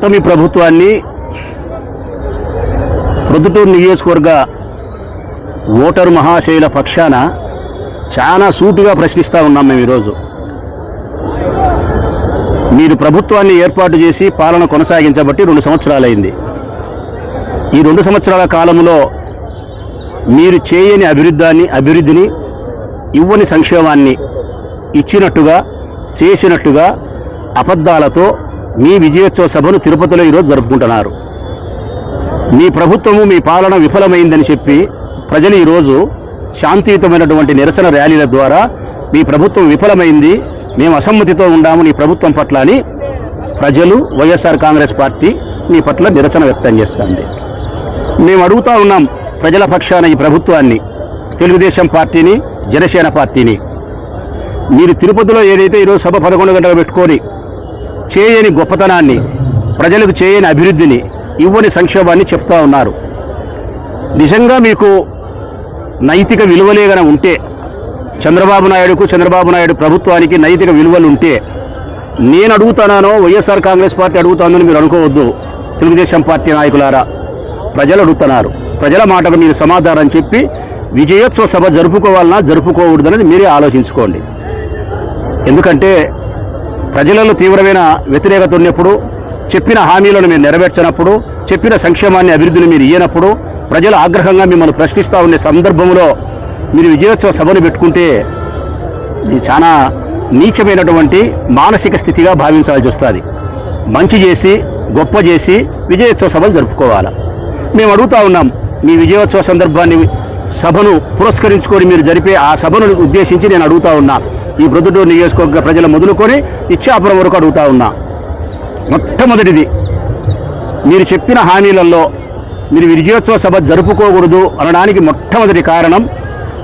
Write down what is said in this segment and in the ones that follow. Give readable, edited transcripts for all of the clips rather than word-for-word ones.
కూటమి ప్రభుత్వాన్ని ప్రొద్దుటూరు నియోజకవర్గ ఓటరు మహాశైల పక్షాన చాలా సూటిగా ప్రశ్నిస్తూ ఉన్నాం మేము ఈరోజు. మీరు ప్రభుత్వాన్ని ఏర్పాటు చేసి పాలన కొనసాగించబట్టి 2 సంవత్సరాలైంది. ఈ 2 సంవత్సరాల కాలంలో మీరు చేయని అభివృద్ధిని ఇవ్వని సంక్షేమాన్ని ఇచ్చినట్టుగా చేసినట్టుగా అబద్ధాలతో మీ విజయోత్సవ సభను తిరుపతిలో ఈరోజు జరుపుకుంటున్నారు. మీ ప్రభుత్వము మీ పాలన విఫలమైందని చెప్పి ప్రజలు ఈరోజు శాంతియుతమైనటువంటి నిరసన ర్యాలీల ద్వారా మీ ప్రభుత్వం విఫలమైంది, మేము అసమ్మతితో ఉన్నాము నీ ప్రభుత్వం పట్ల అని ప్రజలు వైఎస్ఆర్ కాంగ్రెస్ పార్టీ మీ పట్ల నిరసన వ్యక్తం చేస్తుంది. మేము అడుగుతా ఉన్నాం ప్రజల పక్షాన ఈ ప్రభుత్వాన్ని, తెలుగుదేశం పార్టీని, జనసేన పార్టీని, మీరు తిరుపతిలో ఏదైతే ఈరోజు సభ 11 గంటలు పెట్టుకొని చేయని గొప్పతనాన్ని, ప్రజలకు చేయని అభివృద్ధిని, ఇవ్వని సంక్షేమాన్ని చెప్తా ఉన్నారు. నిజంగా మీకు నైతిక విలువలేగన ఉంటే, చంద్రబాబు నాయుడు ప్రభుత్వానికి నైతిక విలువలు ఉంటే, నేను అడుగుతానో వైఎస్ఆర్ కాంగ్రెస్ పార్టీ అడుగుతానని మీరు అనుకోవద్దు. తెలుగుదేశం పార్టీ నాయకులారా, ప్రజలు అడుగుతున్నారు. ప్రజల మాటకు మీరు సమాధానం చెప్పి విజయోత్సవ సభ జరుపుకోవాలన్నా జరుపుకోకూడదనేది మీరే ఆలోచించుకోండి. ఎందుకంటే ప్రజలలో తీవ్రమైన వ్యతిరేకత ఉన్నప్పుడు, చెప్పిన హామీలను మీరు నెరవేర్చినప్పుడు, చెప్పిన సంక్షేమాన్ని అభివృద్ధిని మీరు ఇయ్యనప్పుడు ప్రజలు ఆగ్రహంగా మిమ్మల్ని ప్రశ్నిస్తూ ఉండే సందర్భంలో మీరు విజయోత్సవ సభను పెట్టుకుంటే చాలా నీచమైనటువంటి మానసిక స్థితిగా భావించాల్సి వస్తుంది. మంచి చేసి గొప్ప చేసి విజయోత్సవ సభలు జరుపుకోవాలి. మేము అడుగుతా ఉన్నాం, మీ విజయోత్సవ సభను పురస్కరించుకొని మీరు జరిపే ఆ సభను ఉద్దేశించి నేను అడుగుతా ఉన్నా. ఈ ప్రొద్దుటూరు నియోజకవర్గ ప్రజల మొదలుకొని ఇచ్చాపురం వరకు అడుగుతా ఉన్నా. మొట్టమొదటిది, మీరు చెప్పిన హామీలలో మీరు విజయోత్సవ సభ జరుపుకోకూడదు అనడానికి మొట్టమొదటి కారణం,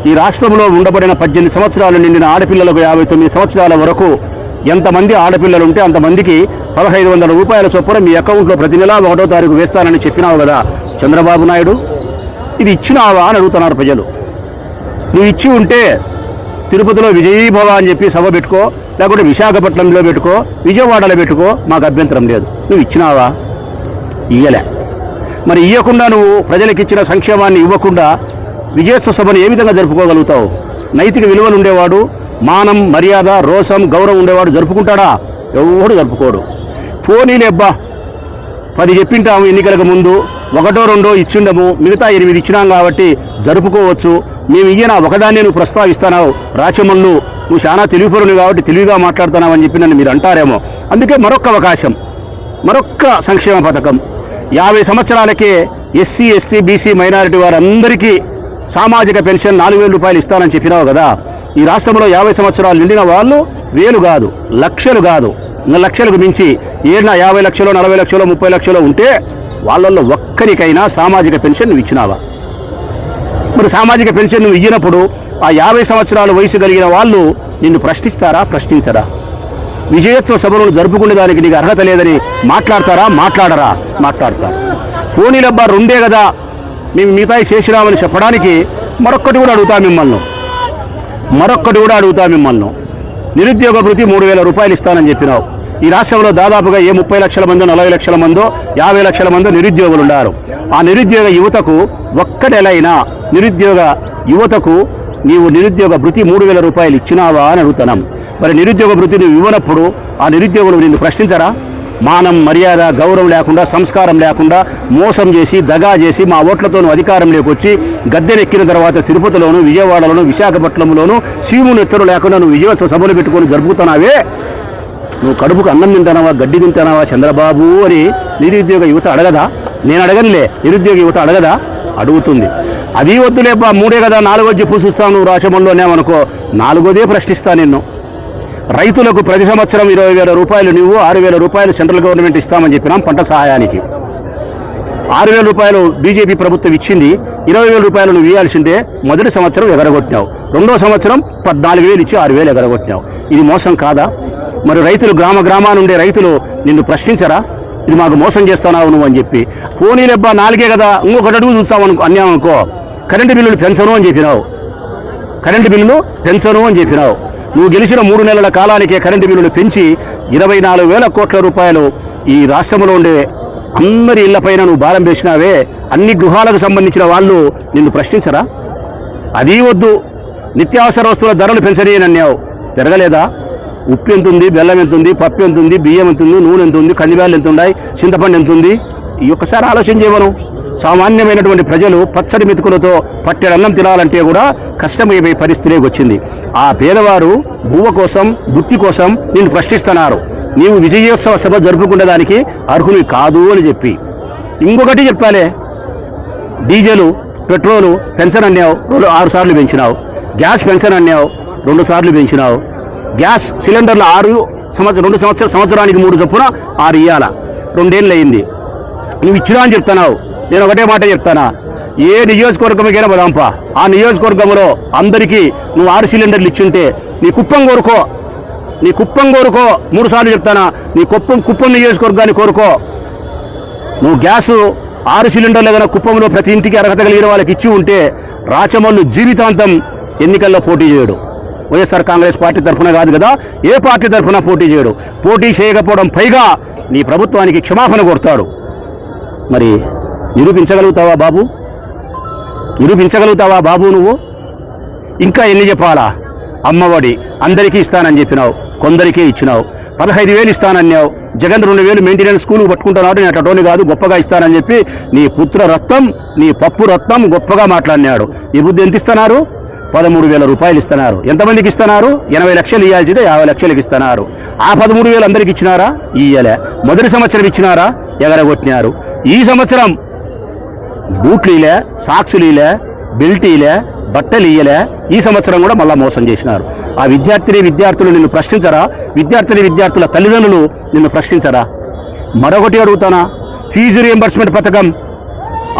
ఈ రాష్ట్రంలో ఉండబడిన 18 సంవత్సరాలు నిండిన ఆడపిల్లలకు 59 సంవత్సరాల వరకు ఎంతమంది ఆడపిల్లలు ఉంటే అంతమందికి 1500 రూపాయల చొప్పున మీ అకౌంట్లో ప్రతి నెలా 1వ తారీఖు వేస్తానని చెప్పినావు కదా చంద్రబాబు నాయుడు, ఇది ఇచ్చినావా అని అడుగుతున్నారు ప్రజలు. నువ్వు ఇచ్చి ఉంటే తిరుపతిలో విజయీభవ అని చెప్పి సభ పెట్టుకో, లేకుంటే విశాఖపట్నంలో పెట్టుకో, విజయవాడలో పెట్టుకో, మాకు అభ్యంతరం లేదు. నువ్వు ఇచ్చినావా? ఇయ్యలే. మరి ఇవ్వకుండా నువ్వు ప్రజలకు ఇచ్చిన సంక్షేమాన్ని ఇవ్వకుండా విజయోత్సవ సభను ఏ విధంగా జరుపుకోగలుగుతావు? నైతిక విలువలు ఉండేవాడు, మానం మర్యాద రోషం గౌరవం ఉండేవాడు జరుపుకుంటాడా? ఎవడు జరుపుకోడు. పోనీలేబ్బా 10 చెప్పింటాము ఎన్నికలకు ముందు, 1, 2 ఇచ్చిండము, మిగతా 8 ఇచ్చినాం కాబట్టి జరుపుకోవచ్చు. మేము ఇయ్యన ఒకదాన్ని నువ్వు ప్రస్తావిస్తున్నావు, రాచమల్లు నువ్వు చాలా తెలివిపరుని కాబట్టి తెలివిగా మాట్లాడుతున్నావు అని చెప్పి నన్ను మీరు అంటారేమో. అందుకే మరొక్క అవకాశం, మరొక్క సంక్షేమ పథకం. 50 సంవత్సరాలకే ఎస్సీ ఎస్టీ బీసీ మైనారిటీ వారందరికీ సామాజిక పెన్షన్ 4000 రూపాయలు ఇస్తానని చెప్పినావు కదా. ఈ రాష్ట్రంలో 50 సంవత్సరాలు నిండిన వాళ్ళు 1000 కాదు, లక్షలు కాదు, లక్షలకు మించి ఏడున 50 లక్షలు 40 లక్షలు 30 లక్షలు ఉంటే వాళ్ళల్లో ఒక్కరికైనా సామాజిక పెన్షన్ నువ్వు ఇచ్చినావా? మరి సామాజిక పెన్షన్ నువ్వు ఇచ్చినప్పుడు ఆ 50 సంవత్సరాల వయసు కలిగిన వాళ్ళు నిన్ను ప్రశ్నిస్తారా? ప్రశ్నించరా? విజయోత్సవ సభలను జరుపుకునే దానికి నీకు అర్హత లేదని మాట్లాడతారా? మాట్లాడరా? మాట్లాడతారు. పోనీలబ్బా 2 కదా మేము మిగతాయి చేసినామని చెప్పడానికి మరొక్కటి కూడా అడుగుతా మిమ్మల్ని. నిరుద్యోగ భృతి 3000 రూపాయలు ఇస్తానని చెప్పినావు. ఈ రాష్ట్రంలో దాదాపుగా 30 లక్షల మందో 40 లక్షల మందో 50 లక్షల మందో నిరుద్యోగులు ఉన్నారు. ఆ నిరుద్యోగ యువతకు ఒక్కడెలైనా నిరుద్యోగ యువతకు నీవు నిరుద్యోగ భృతి 3000 రూపాయలు ఇచ్చినావా అని అడుగుతున్నాం. మరి నిరుద్యోగ భృతి నువ్వు ఇవ్వనప్పుడు ఆ నిరుద్యోగులు నిన్ను ప్రశ్నించరా? మానం మర్యాద గౌరవం లేకుండా, సంస్కారం లేకుండా, మోసం చేసి దగా చేసి మా ఓట్లతోనూ అధికారంలోకి వచ్చి గద్దెనెక్కిన తర్వాత తిరుపతిలోను విజయవాడలోను విశాఖపట్నంలోను సీమును ఎత్తరు లేకుండా నువ్వు విజయోత్సవ సభలు పెట్టుకొని జరుపుతున్నావే, నువ్వు కడుపుకు అన్నం తింటానావా గడ్డి తింటానావా చంద్రబాబు అని నిరుద్యోగ యువత అడగదా? నేను అడగనులే, నిరుద్యోగ యువత అడగదా? అడుగుతుంది. అది వద్దులేబ్బా 3 కదా 4 చెప్పు చూస్తావు నువ్వు రాచమల్లోనేమనుకో, 4దే ప్రశ్నిస్తా నిన్ను. రైతులకు ప్రతి సంవత్సరం 20,000 రూపాయలు నువ్వు 6,000 రూపాయలు సెంట్రల్ గవర్నమెంట్ ఇస్తామని చెప్పినాం పంట సహాయానికి. 6,000 రూపాయలు బీజేపీ ప్రభుత్వం ఇచ్చింది, 20,000 రూపాయలు నువ్వు ఇవ్వాల్సిందే. మొదటి సంవత్సరం ఎగరగొట్టినావు, 2వ సంవత్సరం 14,000 ఇచ్చి 6,000 ఎగరగొట్టినావు. ఇది మోసం కాదా? మరి రైతులు గ్రామానుండే రైతులు నిన్ను ప్రశ్నించరా? ఇది మాకు మోసం చేస్తున్నావు నువ్వు అని చెప్పి. పోనీలెబ్బా 4 కదా, ఇంకొకటి అడుగు చూస్తావు అన్నామనుకో, కరెంటు బిల్లులు పెంచను అని చెప్పినావు. నువ్వు గెలిచిన 3 నెలల కాలానికే కరెంటు బిల్లులు పెంచి 24,000 కోట్ల రూపాయలు ఈ రాష్ట్రంలో ఉండే అందరి ఇళ్లపైన నువ్వు భారం వేసినావే. అన్ని గృహాలకు సంబంధించిన వాళ్ళు నిన్ను ప్రశ్నించరా? అది వద్దు, నిత్యావసర వస్తువుల ధరలు పెంచనీయనన్నావు, పెరగలేదా? ఉప్పు ఎంత ఉంది, బెల్లం ఎంత ఉంది, పప్పు ఎంత ఉంది, బియ్యం ఎంత ఉంది, నూనె ఎంత ఉంది, కందిబ్యాలు ఎంత ఉన్నాయి, చింతపండు ఎంత ఉంది? ఈ ఒక్కసారి ఆలోచన చేయమను. సామాన్యమైనటువంటి ప్రజలు పచ్చడి మెతుకులతో పట్టెడన్నం తినాలంటే కూడా కష్టమైపోయే పరిస్థితిలోకి వచ్చింది. ఆ పేదవారు బువ్వ కోసం, బుత్తి కోసం నిన్ను ప్రశ్నిస్తున్నారు. నీవు విజయోత్సవ సభ జరుపుకునేదానికి అర్హులు కాదు అని చెప్పి. ఇంకొకటి చెప్తాలే, డీజిల్ పెట్రోలు పెన్షన్ అన్నావు, 6 సార్లు పెంచినావు. గ్యాస్ పెన్షన్ అన్నావు, 2 సార్లు పెంచినావు. గ్యాస్ సిలిండర్లు 2 సంవత్సరానికి 3 చొప్పున 6 ఇయ్యాల. 2 ఏళ్ళు అయింది. నువ్వు ఇచ్చినా అని చెప్తున్నావు. నేను ఒకటే మాట చెప్తానా, ఏ నియోజకవర్గంకైనా పదాంపా, ఆ నియోజకవర్గంలో అందరికీ నువ్వు 6 సిలిండర్లు ఇచ్చుంటే నీ కుప్పం కోరుకో, 3 సార్లు చెప్తానా, నీ కుప్పం నియోజకవర్గాన్ని కోరుకో. నువ్వు గ్యాసు 6 సిలిండర్లు ఏదైనా కుప్పంలో ప్రతి ఇంటికి అర్హత కలిగిన వాళ్ళకి ఇచ్చి ఉంటే రాచమల్లు జీవితాంతం ఎన్నికల్లో పోటీ చేయడు. వైఎస్ఆర్ కాంగ్రెస్ పార్టీ తరఫున కాదు కదా, ఏ పార్టీ తరఫున పోటీ చేయడు. పోటీ చేయకపోవడం పైగా నీ ప్రభుత్వానికి క్షమాపణ కోరుతాడు. మరి నిరూపించగలుగుతావా బాబు? నిరూపించగలుగుతావా బాబు నువ్వు? ఇంకా ఎన్ని చెప్పాలా? అమ్మఒడి అందరికీ ఇస్తానని చెప్పినావు, కొందరికే ఇచ్చినావు. 15,000 ఇస్తానన్నావు. జగన్ 2,000 మెయింటెనెన్స్ స్కూల్ పట్టుకుంటున్నాడు. నేను అటోని కాదు, గొప్పగా ఇస్తానని చెప్పి నీ పుత్ర రత్నం, నీ పప్పు రత్నం గొప్పగా మాట్లాడినాడు. ఈ బుద్ధి ఎంత ఇస్తున్నారు? 13,000 రూపాయలు ఇస్తున్నారు. ఎంతమందికి ఇస్తున్నారు? 80 లక్షలు ఇవ్వాల్సిందే 50 లక్షలకి ఇస్తున్నారు. ఆ 13,000 అందరికి ఇచ్చినారా? ఇయ్యలే. మొదటి సంవత్సరం ఇచ్చినారా? ఎగరగొట్టినారు. ఈ సంవత్సరం బూట్లు ఇలే, సాక్సులు ఇలే, బెల్ట్ ఇలే, బట్టలు ఇయ్యలే. ఈ సంవత్సరం కూడా మళ్ళా మోసం చేసినారు. ఆ విద్యార్థులు నిన్ను ప్రశ్నించరా? విద్యార్థుల తల్లిదండ్రులు నిన్ను ప్రశ్నించరా? మరొకటి అడుగుతానా, ఫీజు రియంబర్స్మెంట్ పథకం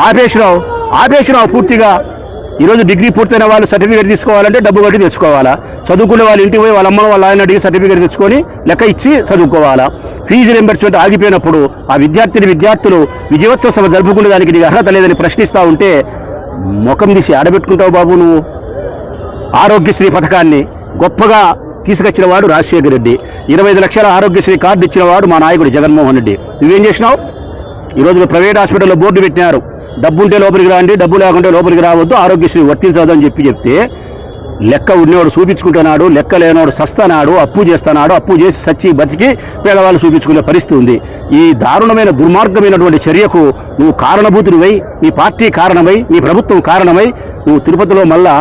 ఆపేసినావు పూర్తిగా. ఈరోజు డిగ్రీ పూర్తయిన వాళ్ళు సర్టిఫికేట్ తీసుకోవాలంటే డబ్బు కట్టి తెచ్చుకోవాలా? చదువుకునే వాళ్ళు ఇంటికి పోయి వాళ్ళ అమ్మను వాళ్ళ ఆయన అడిగి సర్టిఫికేట్ తెచ్చుకొని లెక్క ఇచ్చి చదువుకోవాలా? ఫీజు రియంబర్స్మెంట్ ఆగిపోయినప్పుడు ఆ విద్యార్థులు విజయోత్సవ సభ జరుపుకునే దానికి నీకు అర్హత లేదని ప్రశ్నిస్తూ ఉంటే ముఖం తీసి ఆడబెట్టుకుంటావు బాబు నువ్వు. ఆరోగ్యశ్రీ పథకాన్ని గొప్పగా తీసుకొచ్చిన వాడు రాజశేఖర రెడ్డి. 25 లక్షల ఆరోగ్యశ్రీ కార్డు ఇచ్చిన వాడు మా నాయకుడు జగన్మోహన్ రెడ్డి. నువ్వేం చేసినావు? ఈరోజు ప్రైవేట్ హాస్పిటల్లో బోర్డు పెట్టినారు, డబ్బు ఉంటే లోపలికి రాండి, డబ్బు లేకుంటే లోపలికి రావద్దు, ఆరోగ్యశ్రీ వర్తించవద్దు అని చెప్తే లెక్క ఉన్నవాడు చూపించుకుంటున్నాడు, లెక్క లేనివాడు సస్తానాడు, అప్పు చేస్తున్నాడు, అప్పు చేసి సచ్చి బతికి పేదవాళ్ళు చూపించుకునే పరిస్థితి ఉంది. ఈ దారుణమైన దుర్మార్గమైనటువంటి చర్యకు నువ్వు కారణభూతుడివై, నీ పార్టీ కారణమై, నీ ప్రభుత్వం కారణమై నువ్వు తిరుపతిలో మళ్ళా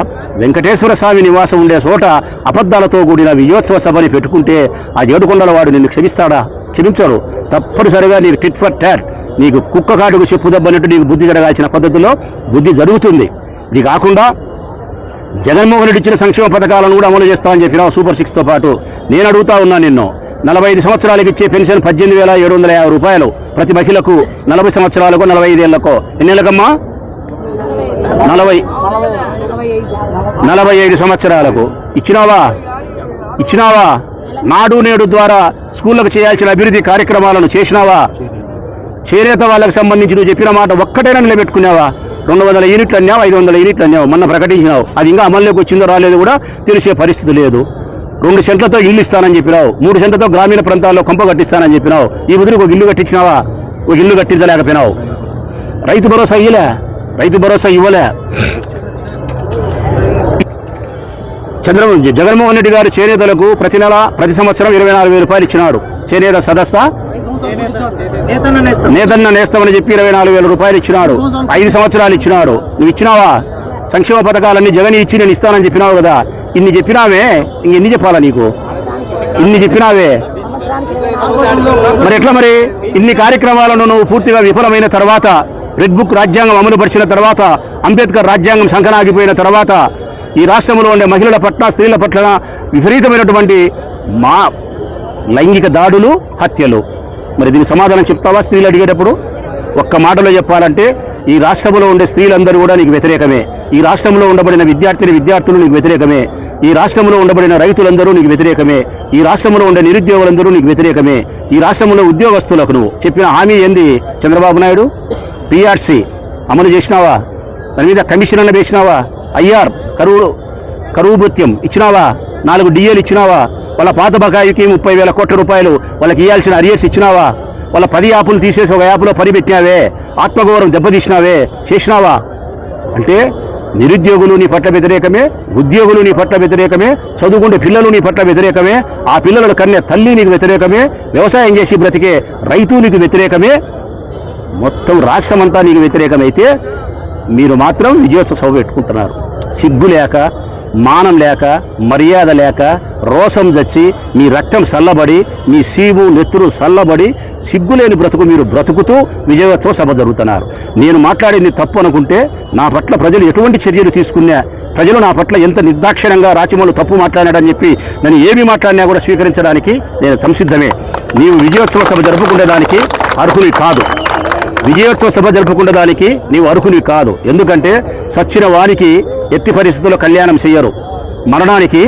వెంకటేశ్వర స్వామి నివాసం ఉండే చోట అబద్ధాలతో కూడిన విజయోత్సవ సభని పెట్టుకుంటే ఆ ఏడుకొండల వాడు నిన్ను క్షమిస్తాడా? క్షమించాడు. తప్పనిసరిగా నీకు టిట్ ఫర్ టాట్, నీకు కుక్క కాటుకు చెప్పు దబ్బన్నట్టు నీకు బుద్ధి జరగాల్సిన పద్ధతిలో బుద్ధి జరుగుతుంది. ఇది కాకుండా జగన్మోహన్ రెడ్డి ఇచ్చిన సంక్షేమ పథకాలను కూడా అమలు చేస్తామని చెప్పినావు సూపర్ 6తో పాటు. నేను అడుగుతా ఉన్నా నిన్ను, 45 సంవత్సరాలకు ఇచ్చే పెన్షన్ 18,750 రూపాయలు ప్రతి మహిళకు, 40 సంవత్సరాలకు 45 ఏళ్లకో. ఎన్నేళ్ళకమ్మా? 45 సంవత్సరాలకు ఇచ్చినావా? నాడు నేడు ద్వారా స్కూళ్లకు చేయాల్సిన అభివృద్ధి కార్యక్రమాలను చేసినావా? చేనేత వాళ్ళకి సంబంధించి నువ్వు చెప్పిన మాట ఒక్కటైనా నిలబెట్టుకున్నావా? 200 యూనిట్లు అన్నావు, 500 యూనిట్లు అన్నావు, మొన్న ప్రకటించినావు. అది ఇంకా అమల్లోకి వచ్చిందో రాలేదు కూడా తెలిసే పరిస్థితి లేదు. 2 సెంట్లతో ఇల్లు ఇస్తానని చెప్పినావు, 3 సెంట్లతో గ్రామీణ ప్రాంతాల్లో కొంప కట్టిస్తానని చెప్పినావు. ఈ బదులు ఒక ఇల్లు కట్టించినావా? ఒక ఇల్లు కట్టించలేకపోయినావు. రైతు భరోసా ఇవ్వలే. జగన్మోహన్ రెడ్డి గారు చేనేతలకు ప్రతి సంవత్సరం 24,000 రూపాయలు ఇచ్చినాడు. చేనేత సదస్స నేతన్న నేస్తామని చెప్పి 24,000 రూపాయలు ఇచ్చినాడు. 5 సంవత్సరాలు ఇచ్చినాడు. నువ్వు ఇచ్చినావా? సంక్షేమ పథకాలన్నీ జగన్ ఇచ్చి నేను ఇస్తానని చెప్పినావు కదా. ఇన్ని చెప్పినావే, ఇంకెన్ని చెప్పాలా నీకు? ఇన్ని చెప్పినావే మరి ఎట్లా? మరి ఇన్ని కార్యక్రమాలను నువ్వు పూర్తిగా విఫలమైన తర్వాత, రెడ్ బుక్ రాజ్యాంగం అమలు పరిచిన తర్వాత, అంబేద్కర్ రాజ్యాంగం సంకనాగిపోయిన తర్వాత ఈ రాష్ట్రంలో ఉండే మహిళల పట్ల, స్త్రీల పట్ల విపరీతమైనటువంటి లైంగిక దాడులు, హత్యలు. మరి దీనికి సమాధానం చెప్తావా? స్త్రీలు అడిగేటప్పుడు ఒక్క మాటలో చెప్పాలంటే ఈ రాష్ట్రంలో ఉండే స్త్రీలందరూ కూడా నీకు వ్యతిరేకమే. ఈ రాష్ట్రంలో ఉండబడిన విద్యార్థులు నీకు వ్యతిరేకమే. ఈ రాష్ట్రంలో ఉండబడిన రైతులందరూ నీకు వ్యతిరేకమే. ఈ రాష్ట్రంలో ఉండే నిరుద్యోగులందరూ నీకు వ్యతిరేకమే. ఈ రాష్ట్రంలో ఉద్యోగస్తులకు నువ్వు చెప్పిన హామీ ఏంది? చంద్రబాబు నాయుడు పిఆర్సీ అమలు చేసినావా? దాని మీద కమిషన్ అన్న వేసినావా? ఐఆర్ కరువు భృత్యం ఇచ్చినావా? 4 డిఏలు ఇచ్చినావా? వాళ్ళ పాత బకాయికి 30,000 కోట్ల రూపాయలు వాళ్ళకి ఇవ్వాల్సిన అరియర్స్ ఇచ్చినావా? వాళ్ళ 10 యాపులు తీసేసి ఒక యాప్లో 10 పెట్టినావే, ఆత్మగౌరవం దెబ్బతీసినావే, చేసినావా? అంటే నిరుద్యోగులు నీ పట్ల వ్యతిరేకమే, ఉద్యోగులు నీ పట్ల వ్యతిరేకమే, చదువుకుంటే పిల్లలు నీ పట్ల వ్యతిరేకమే, ఆ పిల్లల కన్య తల్లి నీకు వ్యతిరేకమే, వ్యవసాయం చేసి బ్రతికే రైతు నీకు వ్యతిరేకమే, మొత్తం రాష్ట్రమంతా నీకు వ్యతిరేకమైతే మీరు మాత్రం విజయోత్సవ సభ పెట్టుకుంటున్నారు. సిగ్గు లేక, మానం లేక, మర్యాద లేక, రోసం చచ్చి మీ రక్తం చల్లబడి, మీ సీము నెత్తురు చల్లబడి, సిగ్గులేని బ్రతుకు మీరు బ్రతుకుతూ విజయోత్సవ సభ జరుగుతున్నారు. నేను మాట్లాడింది తప్పు అనుకుంటే నా పట్ల ప్రజలు ఎటువంటి చర్యలు తీసుకున్నా, ప్రజలు నా పట్ల ఎంత నిర్దాక్షిణంగా రాచమల్లు తప్పు మాట్లాడాడని చెప్పి నన్ను ఏమి మాట్లాడినా కూడా స్వీకరించడానికి నేను సంసిద్ధమే. నీవు విజయోత్సవ సభ జరుపుకునేదానికి అర్హుని కాదు. విజయోత్సవ సభ జరుపుకునేదానికి నీవు అర్హుని కాదు. ఎందుకంటే సచ్చిన వారికి ఎట్టి పరిస్థితుల్లో కళ్యాణం చెయ్యరు, మరణానికి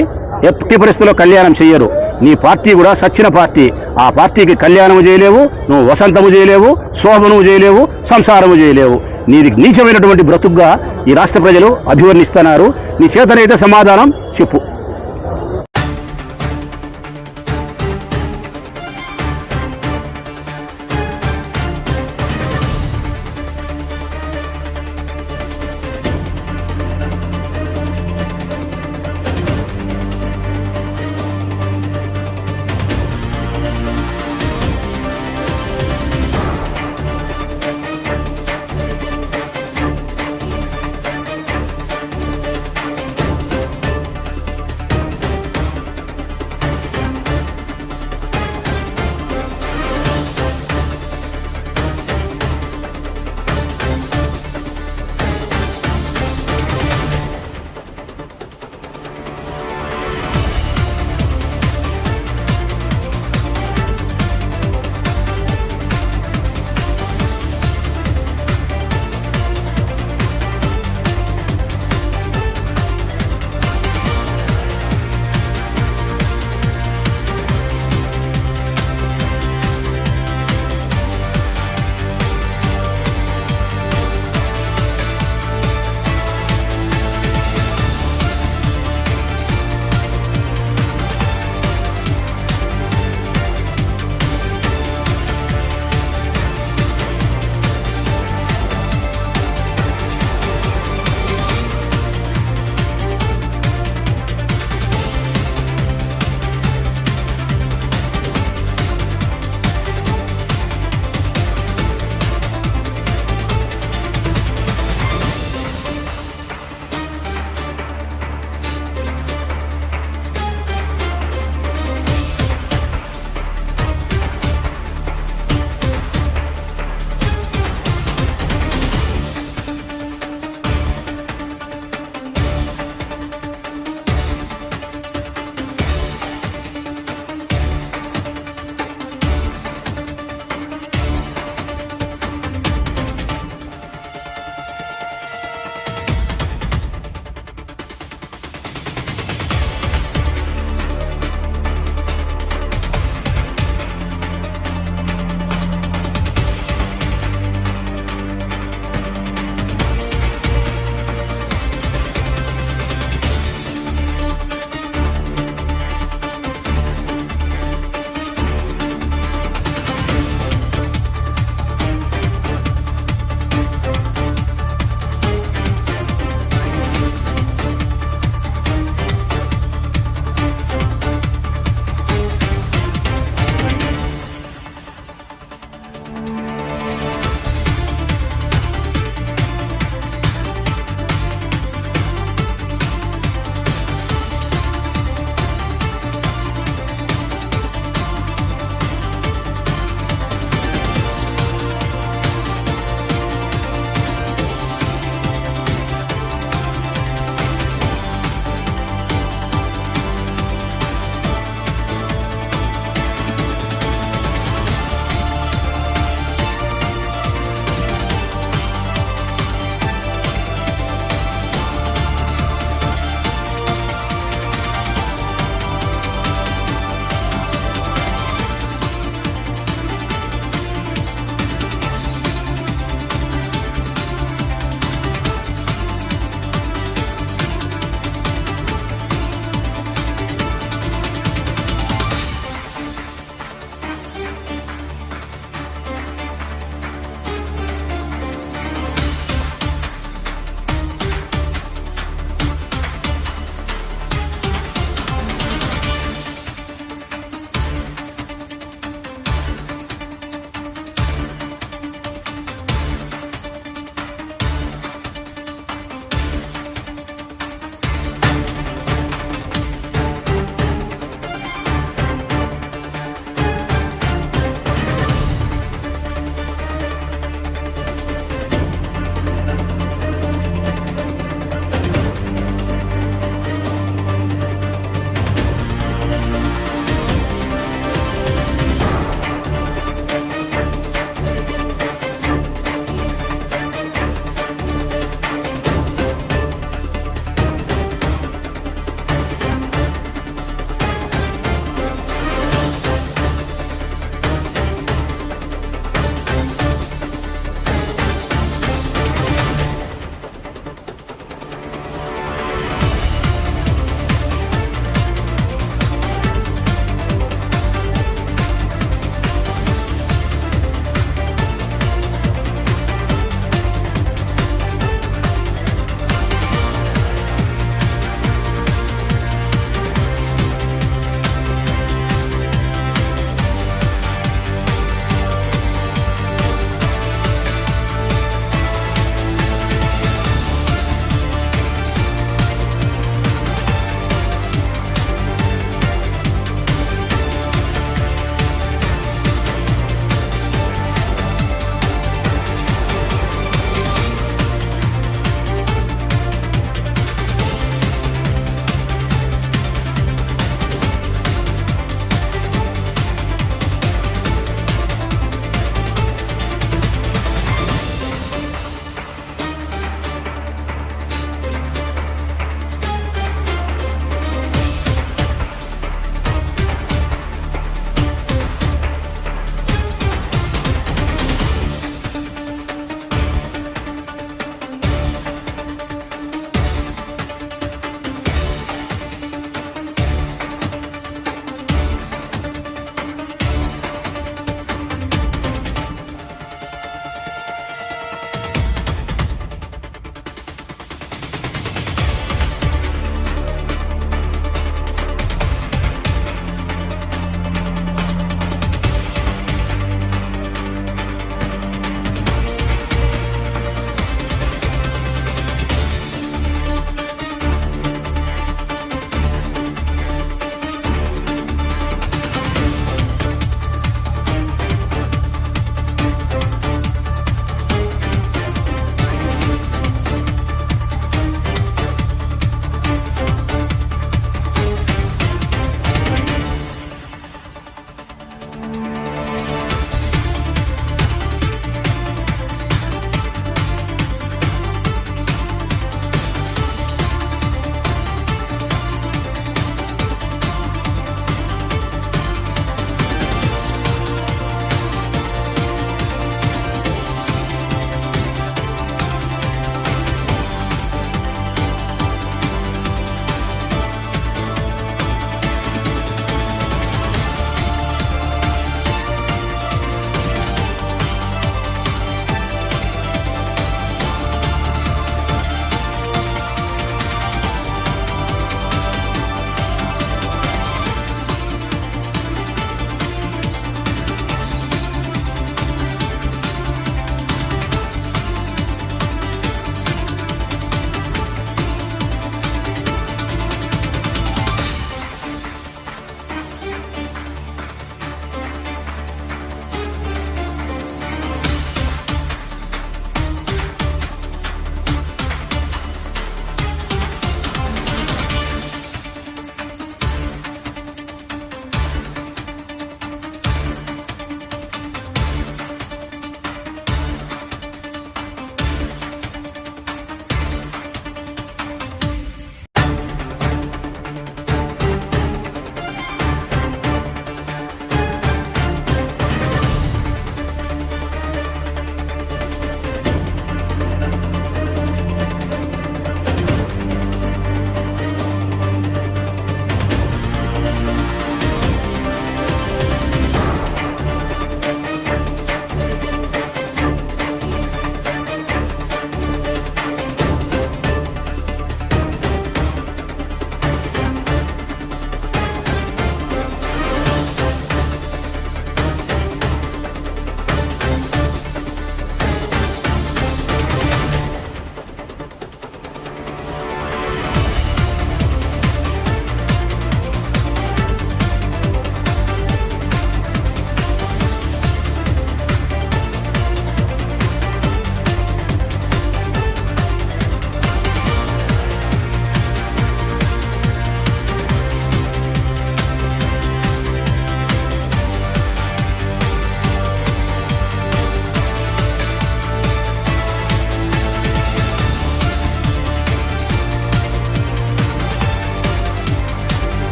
ఎట్టి పరిస్థితుల్లో కళ్యాణం చెయ్యరు. నీ పార్టీ కూడా సచ్చిన పార్టీ. ఆ పార్టీకి కళ్యాణము చేయలేవు, నువ్వు వసంతము చేయలేవు, శోభనము చేయలేవు, సంసారము చేయలేవు. నీది నీచమైనటువంటి బ్రతుకుగా ఈ రాష్ట్ర ప్రజలు అభివర్ణిస్తున్నారు. నీ చేతనైతే సమాధానం చెప్పు.